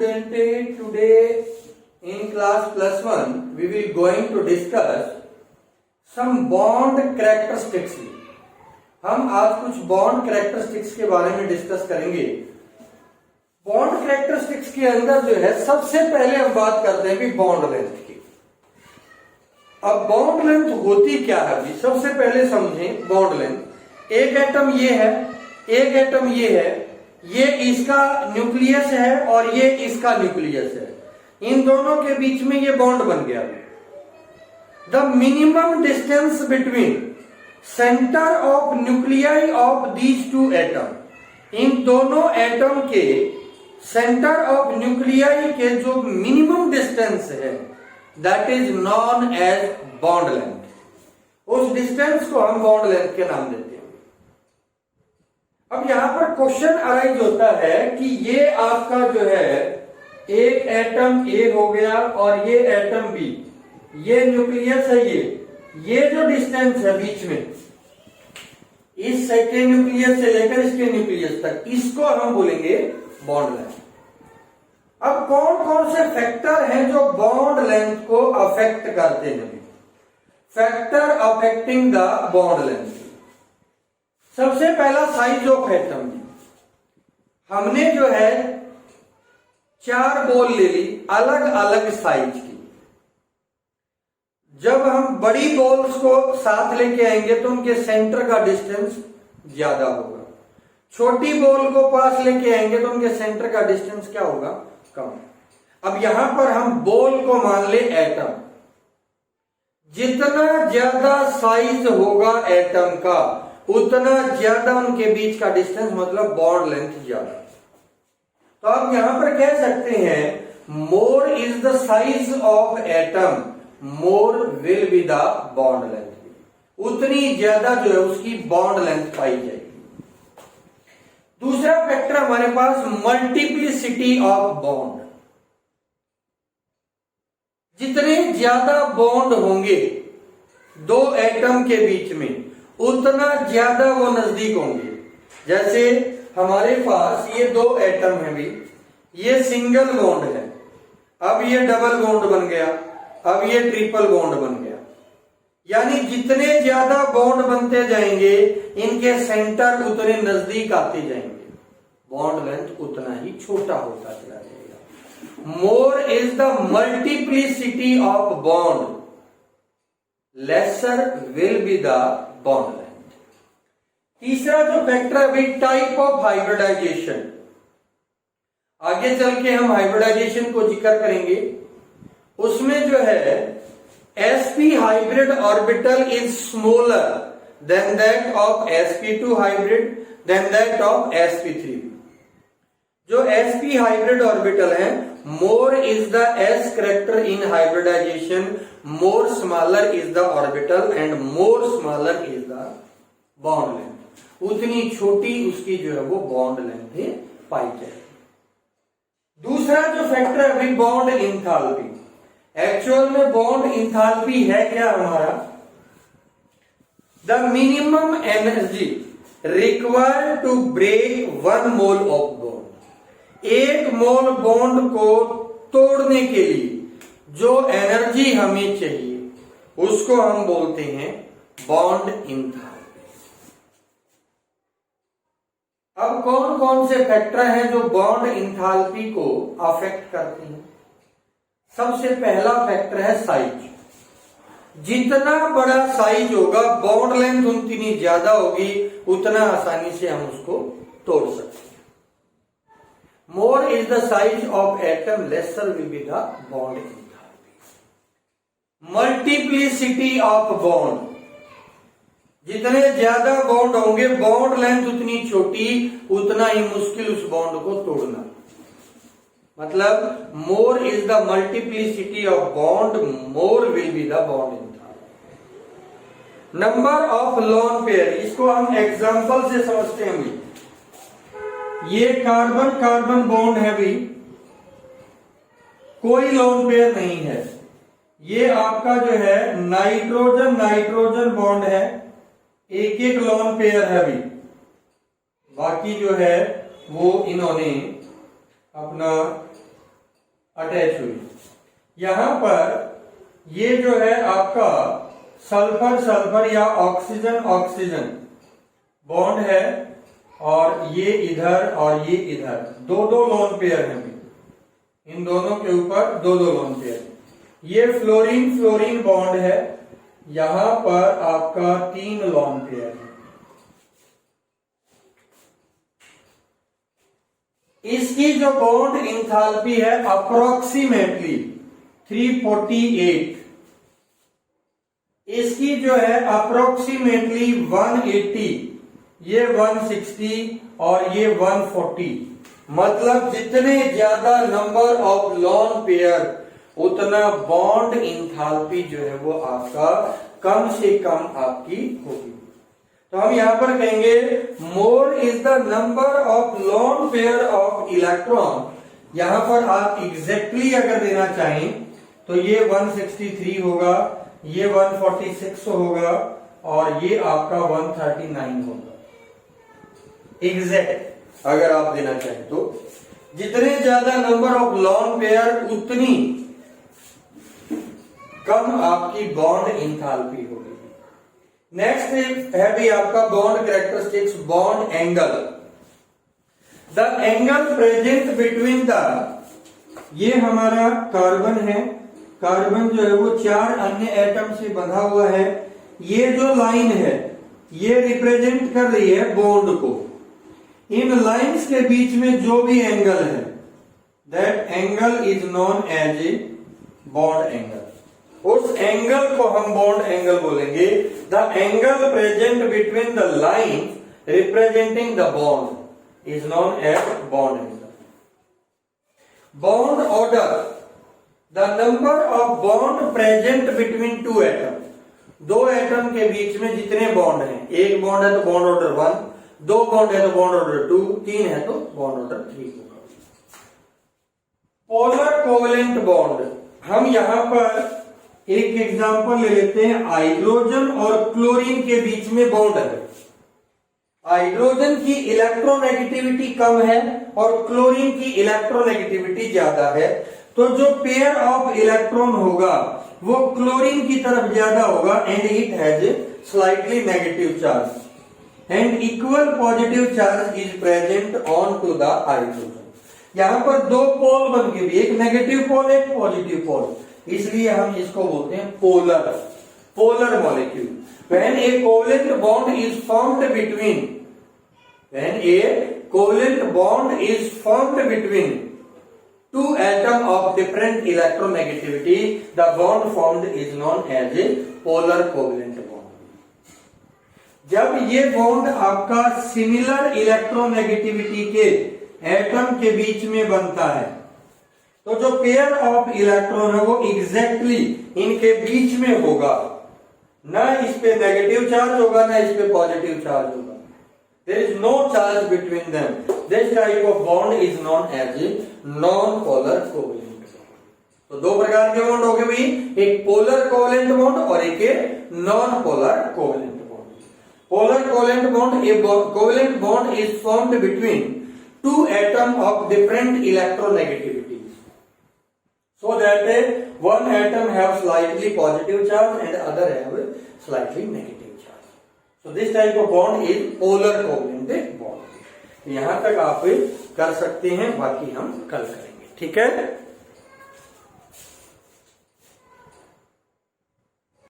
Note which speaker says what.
Speaker 1: student, today in class plus 1 we will going to discuss some bond characteristics. हम आज कुछ bond characteristics के बारे में डिस्कस करेंगे। बॉन्ड कैरेक्टरिस्टिक्स के अंदर जो है सबसे पहले हम बात करते हैं भी बॉन्ड लेंथ की। अब बॉन्ड लेंथ होती क्या है अभी सबसे पहले समझें। बॉन्ड लेंथ, एक एटम ये है, एक एटम ये है, ये इसका न्यूक्लियस है और ये इसका न्यूक्लियस है, इन दोनों के बीच में ये बॉन्ड बन गया। The minimum distance between centre of nuclei of these two atom, इन दोनों एटम के सेंटर ऑफ न्यूक्लियाई के जो मिनिमम डिस्टेंस है that is known as bond length. उस डिस्टेंस को हम बॉन्ड लेंथ के नाम देते हैं। अब यहां पर क्वेश्चन अराइज होता है कि ये आपका जो है एक एटम ए हो गया और ये एटम बी, ये न्यूक्लियस है, ये जो डिस्टेंस है बीच में इस सेकेंड न्यूक्लियस से लेकर इसके न्यूक्लियस तक, इसको हम बोलेंगे बॉन्ड लेंथ। अब कौन कौन से फैक्टर हैं जो बॉन्ड लेंथ को अफेक्ट करते हैं? Factor affecting the bond length. सबसे पहला साइज ऑफ एटम। हमने जो है 4 बॉल ले ली अलग अलग साइज की। जब हम बड़ी बॉल्स को साथ लेके आएंगे तो उनके सेंटर का डिस्टेंस ज्यादा होगा, छोटी बॉल को पास लेके आएंगे तो उनके सेंटर का डिस्टेंस क्या होगा? कम। अब यहां पर हम बॉल को मान ले एटम। जितना ज्यादा साइज होगा एटम का उतना ज्यादा उनके बीच का डिस्टेंस मतलब बॉन्ड लेंथ ज्यादा। तो आप यहां पर कह सकते हैं मोर is the size of atom more will be the bond length. उतनी ज्यादा जो है उसकी बॉन्ड लेंथ पाई जाएगी। दूसरा फैक्टर हमारे पास मल्टीप्लिसिटी ऑफ बॉन्ड। जितने ज्यादा बॉन्ड होंगे दो एटम के बीच में उतना ज्यादा वो नजदीक होंगे। जैसे हमारे पास ये 2 एटम है भी, ये सिंगल बॉन्ड है, अब ये डबल बॉन्ड बन गया, अब ये ट्रिपल बॉन्ड बन गया। यानी जितने ज्यादा बॉन्ड बनते जाएंगे इनके सेंटर उतने नजदीक आते जाएंगे, बॉन्ड लेंथ उतना ही छोटा होता चला जाएगा। मोर is the multiplicity of bond, laser will be the bond length. तीसरा जो फैक्टर है अभी टाइप ऑफ हाइब्रिडाइजेशन। आगे चल के हम हाइब्रिडाइजेशन को जिक्र करेंगे। उसमें जो है sp hybrid orbital is smaller than that of sp2 hybrid than that of sp3। जो sp हाइब्रिड ऑर्बिटल है more is the s character in hybridisation, more smaller is the orbital and more smaller is the bond length. उतनी छोटी उसकी जो है वो bond length पाई जाएगी। दूसरा जो फैक्टर है अभी बॉन्ड इंथैल्पी। एक्चुअल में बॉन्ड इंथैल्पी है क्या हमारा? The minimum energy required to break 1 mole of bond. 1 mole bond को तोड़ने के लिए जो एनर्जी हमें चाहिए उसको हम बोलते हैं बॉन्ड इंथैल्पी। अब कौन कौन से फैक्टर हैं जो बॉन्ड इंथैल्पी को अफेक्ट करते हैं? सबसे पहला फैक्टर है साइज। जितना बड़ा साइज होगा बॉन्ड लेंथ उतनी ज्यादा होगी, उतना आसानी से हम उसको तोड़ सकते हैं। मोर is the size of atom laser will be the bond enthalpy. Multiplicity of bond. जितने ज्यादा बॉन्ड होंगे बॉन्ड लेंथ उतनी छोटी, उतना ही मुश्किल उस बॉन्ड को तोड़ना। मतलब मोर is the multiplicity of bond more will be the bond enthalpy. Number of lone pair, इसको हम एग्जांपल से समझते हैं। ये कार्बन कार्बन बॉन्ड है भी, कोई लोन पेयर नहीं है। ये आपका जो है नाइट्रोजन नाइट्रोजन बॉन्ड है, एक एक लोन पेयर है भी, बाकी जो है वो इन्होंने अपना अटैच हुई। यहां पर ये जो है आपका सल्फर सल्फर या ऑक्सीजन ऑक्सीजन बॉन्ड है, और ये इधर और ये इधर दो दो लोन पेयर है। इन दोनों के ऊपर दो दो लोन पेयर। ये फ्लोरीन फ्लोरीन बॉन्ड है, यहां पर आपका 3 लोन पेयर है। इसकी जो बॉन्ड इंथैल्पी है अप्रोक्सीमेटली 348, इसकी जो है अप्रोक्सीमेटली 180, ये 160 और ये 140। मतलब जितने ज्यादा नंबर ऑफ लोन पेयर उतना बॉन्ड इंथैल्पी जो है वो आपका कम से कम आपकी होगी। तो हम यहां पर कहेंगे मोर is the number of lone pair of electron. यहां पर आप एग्जैक्टली अगर देना चाहें तो ये 163 होगा, ये 146 होगा और ये आपका 139 होगा। एग्जैक्ट अगर आप देना चाहें तो जितने ज्यादा नंबर ऑफ लोन पेयर उतनी कम आपकी बॉन्ड इंथैल्पी होगी। नेक्स्ट है भी आपका bond characteristics, bond angle. The angle present between the, ये हमारा कार्बन है, कार्बन जो है वो 4 अन्य एटम से बंधा हुआ है। ये जो लाइन है ये रिप्रेजेंट कर रही है बॉन्ड को। इन लाइंस के बीच में जो भी एंगल है that angle is known as a bond angle. उस एंगल को हम बॉन्ड एंगल बोलेंगे। The angle present between the line representing the bond is known as bond angle. Bond order, the number of bond present between 2 atom. 2 atom के बीच में जितने bond हैं, एक बॉन्ड है तो बॉन्ड ऑर्डर 1, 2 बॉन्ड है तो बॉन्ड ऑर्डर 2, 3 है तो बॉन्ड ऑर्डर 3 होगा। पोलर कोवेलेंट बॉन्ड, हम यहां पर एक एग्जांपल ले लेते हैं। हाइड्रोजन और क्लोरीन के बीच में बॉन्ड है। हाइड्रोजन की इलेक्ट्रोनेगेटिविटी कम है और क्लोरीन की इलेक्ट्रोनेगेटिविटी ज्यादा है, तो जो पेयर ऑफ इलेक्ट्रॉन होगा वो क्लोरीन की तरफ ज्यादा होगा and it has slightly negative charge and equal positive charge is present on to the hydrogen. यहां पर 2 पोल बन के भी, एक नेगेटिव पोल एक पॉजिटिव पोल, इसलिए हम इसको बोलते हैं polar, polar molecule. When a covalent bond is formed between, when a covalent bond is formed between 2 atom of different electronegativity, the bond formed is known as a polar covalent bond. जब ये bond आपका similar electronegativity के atom के बीच में बनता है तो जो पेयर ऑफ इलेक्ट्रॉन है वो एग्जैक्टली इनके बीच में होगा, ना इस पे नेगेटिव चार्ज होगा ना इस पे पॉजिटिव चार्ज होगा। There is no charge between them. This type of bond is known as a non polar covalent. तो 2 प्रकार के बॉन्ड हो गए भाई, एक पोलर कोवेलेंट बॉन्ड और एक non polar covalent bond. Polar covalent bond, A covalent bond is formed between 2 atom of different electronegativity, so that one atom have slightly positive charge and other have slightly negative charge. So this type of bond is polar covalent bond. यहां तक आप कर सकते हैं, बाकी हम कल करेंगे। ठीक है।